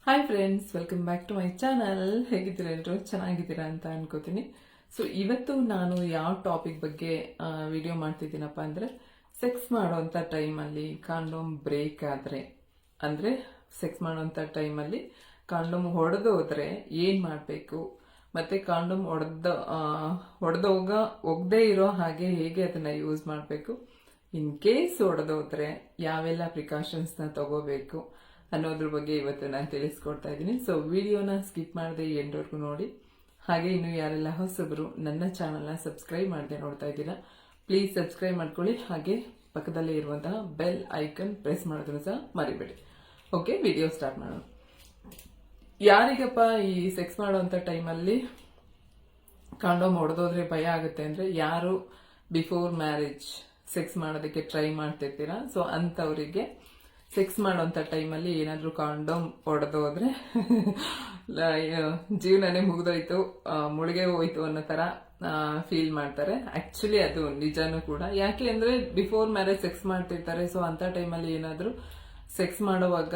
Hi friends, welcome back to my channel. ಹೇಗಿದ್ದೀರಾ ಎಲ್ಲರೂ? ಚೆನ್ನಾಗಿದ್ದೀರಾ ಅಂತ ಅನ್ಕೋತೀನಿ. ಸೊ ಇವತ್ತು ನಾನು ಯಾವ ಟಾಪಿಕ್ ಬಗ್ಗೆ ವಿಡಿಯೋ ಮಾಡ್ತಿದ್ದೀನಪ್ಪ ಅಂದ್ರೆ, ಸೆಕ್ಸ್ ಮಾಡೋಂಥ ಟೈಮಲ್ಲಿ ಕಾಂಡೋಮ್ ಬ್ರೇಕ್ ಆದ್ರೆ, ಅಂದ್ರೆ ಸೆಕ್ಸ್ ಮಾಡೋಂಥ ಟೈಮಲ್ಲಿ ಕಾಂಡೋಮ್ ಹೊಡೆದೋದ್ರೆ ಏನ್ ಮಾಡಬೇಕು, ಮತ್ತೆ ಕಾಂಡೋಮ್ ಒಗ್ದೇ ಇರೋ ಹಾಗೆ ಹೇಗೆ ಅದನ್ನ ಯೂಸ್ ಮಾಡಬೇಕು, ಇನ್ ಕೇಸ್ ಹೊಡೆದೋದ್ರೆ ಯಾವೆಲ್ಲ ಪ್ರಿಕಾಷನ್ಸ್ನ ತಗೋಬೇಕು ಅನ್ನೋದ್ರ ಬಗ್ಗೆ ಇವತ್ತು ನಾನು ತಿಳಿಸ್ಕೊಡ್ತಾ ಇದ್ದೀನಿ. ಸೊ ವಿಡಿಯೋನ ಸ್ಕಿಪ್ ಮಾಡದೆ ಎಂಡ್ವರೆಗೂ ನೋಡಿ. ಹಾಗೆ ಇನ್ನು ಯಾರೆಲ್ಲ ಹೊಸಬರು ನನ್ನ ಚಾನಲ್ನ ಸಬ್ಸ್ಕ್ರೈಬ್ ಮಾಡದೆ ನೋಡ್ತಾ ಇದ್ದೀರಾ, ಪ್ಲೀಸ್ ಸಬ್ಸ್ಕ್ರೈಬ್ ಮಾಡ್ಕೊಳ್ಳಿ. ಹಾಗೆ ಪಕ್ಕದಲ್ಲೇ ಇರುವಂತಹ ಬೆಲ್ ಐಕನ್ ಪ್ರೆಸ್ ಮಾಡೋದನ್ನು ಸಹ ಮರಿಬೇಡಿ. ಓಕೆ, ವಿಡಿಯೋ ಸ್ಟಾರ್ಟ್ ಮಾಡೋಣ. ಯಾರಿಗಪ್ಪ ಈ ಸೆಕ್ಸ್ ಮಾಡುವಂತ ಟೈಮಲ್ಲಿ ಕಾಂಡೋಮ್ ಹೊಡೆದೋದ್ರೆ ಭಯ ಆಗುತ್ತೆ ಅಂದ್ರೆ, ಯಾರು ಬಿಫೋರ್ ಮ್ಯಾರೇಜ್ ಸೆಕ್ಸ್ ಮಾಡೋದಕ್ಕೆ ಟ್ರೈ ಮಾಡ್ತಿರ್ತೀರಾ, ಸೊ ಅಂತವರಿಗೆ ಸೆಕ್ಸ್ ಮಾಡೋಂಥ ಟೈಮಲ್ಲಿ ಏನಾದರೂ ಕಾಂಡೋಮ್ ಹೊಡೆದೋದ್ರೆ ಜೀವನನೇ ಮುಗಿದೋಯ್ತು, ಮುಳುಗೆ ಹೋಯ್ತು ಅನ್ನೋ ತರ ಫೀಲ್ ಮಾಡ್ತಾರೆ. ಆಕ್ಚುಲಿ ಅದು ನಿಜಾನೂ ಕೂಡ. ಯಾಕೆ ಅಂದ್ರೆ ಬಿಫೋರ್ ಮ್ಯಾರೇಜ್ ಸೆಕ್ಸ್ ಮಾಡ್ತಿರ್ತಾರೆ. ಸೊ ಅಂತ ಟೈಮಲ್ಲಿ ಏನಾದರೂ ಸೆಕ್ಸ್ ಮಾಡುವಾಗ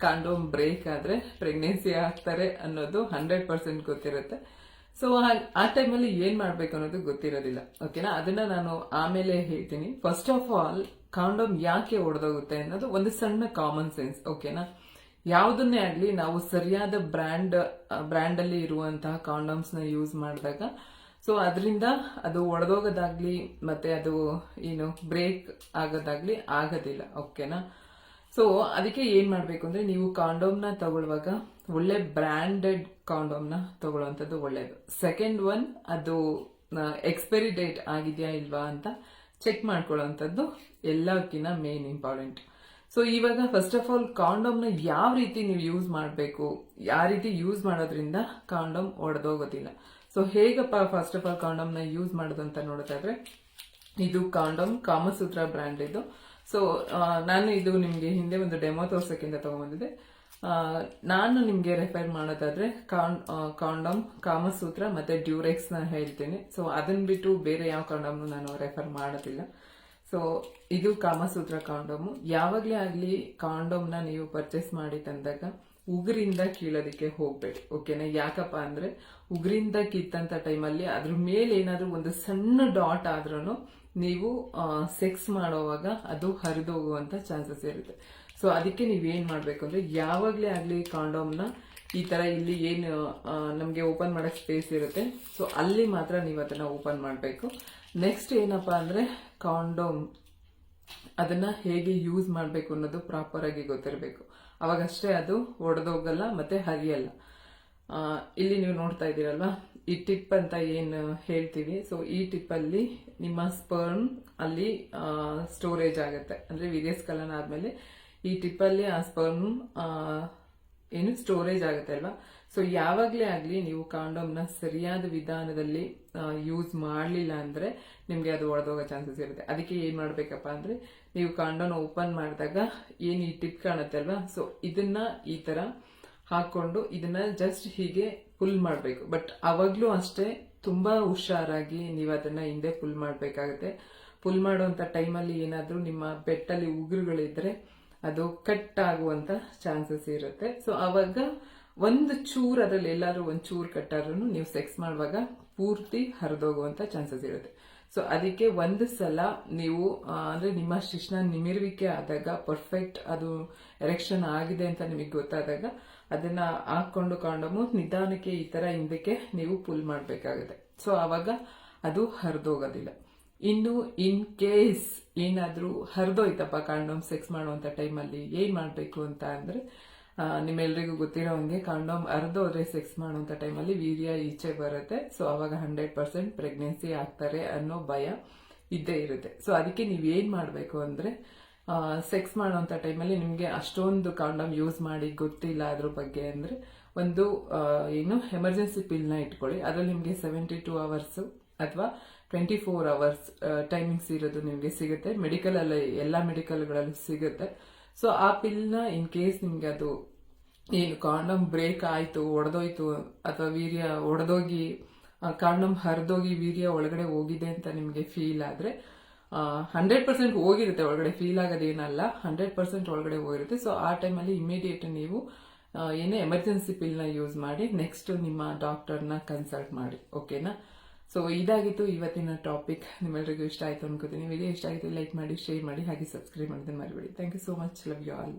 ಕಾಂಡೋಮ್ ಬ್ರೇಕ್ ಆದ್ರೆ ಪ್ರೆಗ್ನೆನ್ಸಿ ಆಗ್ತಾರೆ ಅನ್ನೋದು 100% ಗೊತ್ತಿರುತ್ತೆ. ಸೊ ಆ ಟೈಮಲ್ಲಿ ಏನ್ ಮಾಡ್ಬೇಕು ಅನ್ನೋದು ಗೊತ್ತಿರೋದಿಲ್ಲ. ಓಕೆನಾ, ಅದನ್ನ ನಾನು ಆಮೇಲೆ ಹೇಳ್ತೀನಿ. ಫಸ್ಟ್ ಆಫ್ ಆಲ್, ಕಾಂಡೋಮ್ ಯಾಕೆ ಹೊಡೆದೋಗುತ್ತೆ ಅನ್ನೋದು ಒಂದು ಸಣ್ಣ ಕಾಮನ್ ಸೆನ್ಸ್. ಓಕೆನಾ, ಯಾವುದನ್ನೇ ಆಗ್ಲಿ ನಾವು ಸರಿಯಾದ ಬ್ರ್ಯಾಂಡ್ ಅಲ್ಲಿ ಇರುವಂತಹ ಕಾಂಡೋಮ್ಸ್ ನ ಯೂಸ್ ಮಾಡಿದಾಗ, ಸೊ ಅದರಿಂದ ಅದು ಒಡೆದೋಗೋದಾಗ್ಲಿ ಮತ್ತೆ ಅದು ಏನು ಬ್ರೇಕ್ ಆಗೋದಾಗ್ಲಿ ಆಗೋದಿಲ್ಲ. ಓಕೆನಾ, ಸೊ ಅದಕ್ಕೆ ಏನ್ ಮಾಡ್ಬೇಕು ಅಂದ್ರೆ, ನೀವು ಕಾಂಡೋಮ್ ನ ತಗೊಳ್ಳುವಾಗ ಒಳ್ಳೆ ಬ್ರ್ಯಾಂಡೆಡ್ ಕಾಂಡೋಮ್ ನ ತಗೊಳ್ಳುವಂಥದ್ದು ಒಳ್ಳೇದು. ಸೆಕೆಂಡ್ ಒನ್, ಅದು ಎಕ್ಸ್ಪೈರಿ ಡೇಟ್ ಆಗಿದೆಯಾ ಇಲ್ವಾ ಅಂತ ಚೆಕ್ ಮಾಡ್ಕೊಳ್ಳುವಂಥದ್ದು ಎಲ್ಲಕ್ಕಿಂತ ಮೇನ್ ಇಂಪಾರ್ಟೆಂಟ್. ಸೊ ಇವಾಗ ಫಸ್ಟ್ ಆಫ್ ಆಲ್ ಕಾಂಡೋಮ್ ನ ಯಾವ ರೀತಿ ನೀವು ಯೂಸ್ ಮಾಡಬೇಕು, ಯಾವ ರೀತಿ ಯೂಸ್ ಮಾಡೋದ್ರಿಂದ ಕಾಂಡೋಮ್ ಒಡೆದೋಗೋದಿಲ್ಲ. ಸೊ ಹೇಗಪ್ಪ ಫಸ್ಟ್ ಆಫ್ ಆಲ್ ಕಾಂಡೋಮ್ ನ ಯೂಸ್ ಮಾಡೋದು ಅಂತ ನೋಡೋದಾದ್ರೆ, ಇದು ಕಾಂಡೋಮ್ ಕಾಮಸೂತ್ರ ಬ್ರ್ಯಾಂಡ್ ಇದು. ಸೊ ನಾನು ಇದು ನಿಮ್ಗೆ ಹಿಂದೆ ಒಂದು ಡೆಮೋ ತೋರ್ಸಕ್ಕಿಂತ ತಗೊಂಡ್ಬಂದಿದ್ದೆ. ನಾನು ನಿಮ್ಗೆ ರೆಫರ್ ಮಾಡೋದಾದ್ರೆ ಕಾಂಡೋಮ್ ಕಾಮಸೂತ್ರ ಮತ್ತೆ ಡ್ಯೂರೆಕ್ಸ್ ನ ಹೇಳ್ತೀನಿ. ಸೊ ಅದನ್ನ ಬಿಟ್ಟು ಬೇರೆ ಯಾವ ಕಾಂಡೋಮ್ ನಾನು ರೆಫರ್ ಮಾಡೋದಿಲ್ಲ. ಸೊ ಇದು ಕಾಮಸೂತ್ರ ಕಾಂಡೋಮು. ಯಾವಾಗ್ಲೇ ಆಗ್ಲಿ ಕಾಂಡೋಮ್ ನ ನೀವು ಪರ್ಚೇಸ್ ಮಾಡಿ ತಂದಾಗ ಉಗುರಿಂದ ಕೀಳೋದಿಕ್ಕೆ ಹೋಗ್ಬೇಡಿ. ಓಕೆನಾ, ಯಾಕಪ್ಪ ಅಂದ್ರೆ ಉಗುರಿಂದ ಕಿತ್ತಂತ ಟೈಮಲ್ಲಿ ಅದ್ರ ಮೇಲೆ ಏನಾದ್ರೂ ಒಂದು ಸಣ್ಣ ಡಾಟ್ ಆದ್ರೂ ನೀವು ಸೆಕ್ಸ್ ಮಾಡೋವಾಗ ಅದು ಹರಿದೋಗುವಂತ ಚಾನ್ಸಸ್ ಇರುತ್ತೆ. ಸೊ ಅದಕ್ಕೆ ನೀವೇನ್ ಮಾಡ್ಬೇಕು ಅಂದ್ರೆ, ಯಾವಾಗ್ಲೇ ಆಗ್ಲಿ ಕಾಂಡೋಮ್ ನ ಈ ತರ ಇಲ್ಲಿ ಏನು ನಮ್ಗೆ ಓಪನ್ ಮಾಡಕ್ ಸ್ಪೇಸ್ ಇರುತ್ತೆ, ಸೊ ಅಲ್ಲಿ ಮಾತ್ರ ನೀವು ಅದನ್ನ ಓಪನ್ ಮಾಡ್ಬೇಕು. ನೆಕ್ಸ್ಟ್ ಏನಪ್ಪಾ ಅಂದ್ರೆ, ಕಾಂಡೋಮ್ ಅದನ್ನ ಹೇಗೆ ಯೂಸ್ ಮಾಡ್ಬೇಕು ಅನ್ನೋದು ಪ್ರಾಪರ್ ಆಗಿ ಗೊತ್ತಿರಬೇಕು. ಅವಾಗಷ್ಟೇ ಅದು ಒಡೆದೋಗಲ್ಲ ಮತ್ತೆ ಹರಿಯಲ್ಲ. ಇಲ್ಲಿ ನೀವು ನೋಡ್ತಾ ಇದ್ದೀರಲ್ವಾ, ಈ ಟಿಪ್ ಅಂತ ಏನ್ ಹೇಳ್ತೀವಿ. ಸೊ ಈ ಟಿಪ್ ಅಲ್ಲಿ ನಿಮ್ಮ ಸ್ಪರ್ಮ್ ಅಲ್ಲಿ ಸ್ಟೋರೇಜ್ ಆಗುತ್ತೆ. ಅಂದ್ರೆ ವೀರ್ಯಸ್ ಕಲನ ಆದ್ಮೇಲೆ ಈ ಟಿಪ್ ಅಲ್ಲಿ ಆ ಸ್ಪರ್ಮ್ ಏನು ಸ್ಟೋರೇಜ್ ಆಗುತ್ತೆ ಅಲ್ವಾ. ಸೊ ಯಾವಾಗ್ಲೇ ಆಗ್ಲಿ ನೀವು ಕಾಂಡೋಮ್ ನ ಸರಿಯಾದ ವಿಧಾನದಲ್ಲಿ ಯೂಸ್ ಮಾಡ್ಲಿಲ್ಲ ಅಂದ್ರೆ ನಿಮ್ಗೆ ಅದು ಒಡೆದೋಗೋ ಚಾನ್ಸಸ್ ಇರುತ್ತೆ. ಅದಕ್ಕೆ ಏನ್ ಮಾಡ್ಬೇಕಪ್ಪ ಅಂದ್ರೆ, ನೀವು ಕಾಂಡೋಮ್ ಓಪನ್ ಮಾಡಿದಾಗ ಏನ್ ಈ ಟಿಪ್ ಕಾಣುತ್ತೆ ಅಲ್ವಾ, ಸೊ ಇದನ್ನ ಈ ತರ ಹಾಕೊಂಡು ಇದನ್ನ ಜಸ್ಟ್ ಹೀಗೆ ಪುಲ್ ಮಾಡ್ಬೇಕು. ಬಟ್ ಅವಾಗ್ಲೂ ಅಷ್ಟೇ ತುಂಬಾ ಹುಷಾರಾಗಿ ನೀವು ಅದನ್ನ ಹಿಂದೆ ಪುಲ್ ಮಾಡ್ಬೇಕಾಗತ್ತೆ. ಪುಲ್ ಮಾಡುವಂತ ಟೈಮಲ್ಲಿ ಏನಾದ್ರೂ ನಿಮ್ಮ ಬೆಟ್ಟಲ್ಲಿ ಉಗುರುಗಳಿದ್ರೆ ಅದು ಕಟ್ ಆಗುವಂತ ಚಾನ್ಸಸ್ ಇರುತ್ತೆ. ಸೊ ಅವಾಗ ಒಂದು ಚೂರ್ ಅದ್ರಲ್ಲಿ ಎಲ್ಲಾದ್ರೂ ಒಂದ್ ಚೂರ್ ಕಟ್ಟಾದ್ರೂ ನೀವು ಸೆಕ್ಸ್ ಮಾಡುವಾಗ ಪೂರ್ತಿ ಹರಿದೋಗುವಂತ ಚಾನ್ಸಸ್ ಇರುತ್ತೆ. ಸೊ ಅದಕ್ಕೆ ಒಂದು ಸಲ ನೀವು ಅಂದ್ರೆ ನಿಮ್ಮ ಶಿಶ್ನ ನಿಮಿರುವಿಕೆ ಆದಾಗ ಪರ್ಫೆಕ್ಟ್ ಅದು ಎರೆಕ್ಷನ್ ಆಗಿದೆ ಅಂತ ನಿಮಗೆ ಗೊತ್ತಾದಾಗ ಅದನ್ನ ಹಾಕೊಂಡು ಕಾಂಡೋಮು ನಿಧಾನಕ್ಕೆ ಈ ತರ ಹಿಂದಕ್ಕೆ ನೀವು ಪುಲ್ ಮಾಡ್ಬೇಕಾಗುತ್ತೆ. ಸೊ ಅವಾಗ ಅದು ಹರಿದೋಗೋದಿಲ್ಲ. ಇನ್ನು ಇನ್ ಕೇಸ್ ಏನಾದ್ರೂ ಹರಿದೋಯ್ತಪ್ಪ ಕಾಂಡೋಮ್ ಸೆಕ್ಸ್ ಮಾಡುವಂತ ಟೈಮಲ್ಲಿ ಏನ್ ಮಾಡ್ಬೇಕು ಅಂತ ಅಂದ್ರೆ, ನಿಮ್ಮೆಲ್ರಿಗೂ ಗೊತ್ತಿರೋ ಹಂಗೆ ಕಾಂಡೋಮ್ ಹರಿದೋದ್ರೆ ಸೆಕ್ಸ್ ಮಾಡುವಂತ ಟೈಮಲ್ಲಿ ವೀರ್ಯ ಈಚೆ ಬರುತ್ತೆ. ಸೊ ಅವಾಗ 100% ಪ್ರೆಗ್ನೆನ್ಸಿ ಆಗ್ತಾರೆ ಅನ್ನೋ ಭಯ ಇದ್ದೇ ಇರುತ್ತೆ. ಸೊ ಅದಕ್ಕೆ ನೀವೇನ್ ಮಾಡ್ಬೇಕು ಅಂದ್ರೆ, ಸೆಕ್ಸ್ ಮಾಡುವಂತ ಟೈಮಲ್ಲಿ ನಿಮ್ಗೆ ಅಷ್ಟೊಂದು ಕಾಂಡೋಮ್ ಯೂಸ್ ಮಾಡಿ ಗೊತ್ತಿಲ್ಲ ಅದ್ರ ಬಗ್ಗೆ ಅಂದ್ರೆ, ಒಂದು ಏನು ಎಮರ್ಜೆನ್ಸಿ ಪಿಲ್ ನ ಇಟ್ಕೊಳ್ಳಿ. ಅದ್ರಲ್ಲಿ ನಿಮ್ಗೆ 72 hours ಅಥವಾ 24 hours ಟೈಮಿಂಗ್ಸ್ ಇರೋದು ನಿಮ್ಗೆ ಸಿಗುತ್ತೆ. ಮೆಡಿಕಲ್ ಅಲ್ಲಿ ಎಲ್ಲಾ ಮೆಡಿಕಲ್ಗಳಲ್ಲಿ ಸಿಗುತ್ತೆ. ಸೊ ಆ ಪಿಲ್ ನ ಇನ್ ಕೇಸ್ ನಿಮ್ಗೆ ಅದು ಏನು ಕಾಂಡೋಮ್ ಬ್ರೇಕ್ ಆಯ್ತು, ಒಡೆದೋಯ್ತು, ಅಥವಾ ವೀರ್ಯ ಒಡೆದೋಗಿ ಕಾಂಡೋಮ್ ಹರಿದೋಗಿ ವೀರ್ಯ ಒಳಗಡೆ ಹೋಗಿದೆ ಅಂತ ನಿಮ್ಗೆ ಫೀಲ್ ಆದ್ರೆ, 100% ಹೋಗಿರುತ್ತೆ ಒಳಗಡೆ, ಫೀಲ್ ಆಗೋದೇನಲ್ಲ, 100% ಒಳಗಡೆ ಹೋಗಿರುತ್ತೆ. ಸೊ ಆ ಟೈಮಲ್ಲಿ ಇಮಿಡಿಯೇಟ್ ನೀವು ಏನೇ ಎಮರ್ಜೆನ್ಸಿ ಪಿಲ್ನ ಯೂಸ್ ಮಾಡಿ ನೆಕ್ಸ್ಟ್ ನಿಮ್ಮ ಡಾಕ್ಟರ್ನ ಕನ್ಸಲ್ಟ್ ಮಾಡಿ, ಓಕೆನಾ. ಸೊ ಇದಾಗಿತ್ತು ಇವತ್ತಿನ ಟಾಪಿಕ್. ನಿಮ್ಮೆಲ್ಲರಿಗೂ ಇಷ್ಟ ಆಯಿತು ಅನ್ಕೋತೀನಿ. ವಿಡಿಯೋ ಇಷ್ಟ ಆಗಿತ್ತು ಲೈಕ್ ಮಾಡಿ, ಶೇರ್ ಮಾಡಿ, ಹಾಗೆ ಸಬ್ಸ್ಕ್ರೈಬ್ ಮಾಡೋದನ್ನ ಮರಿಬೇಡಿ. Thank you so much. Love you all.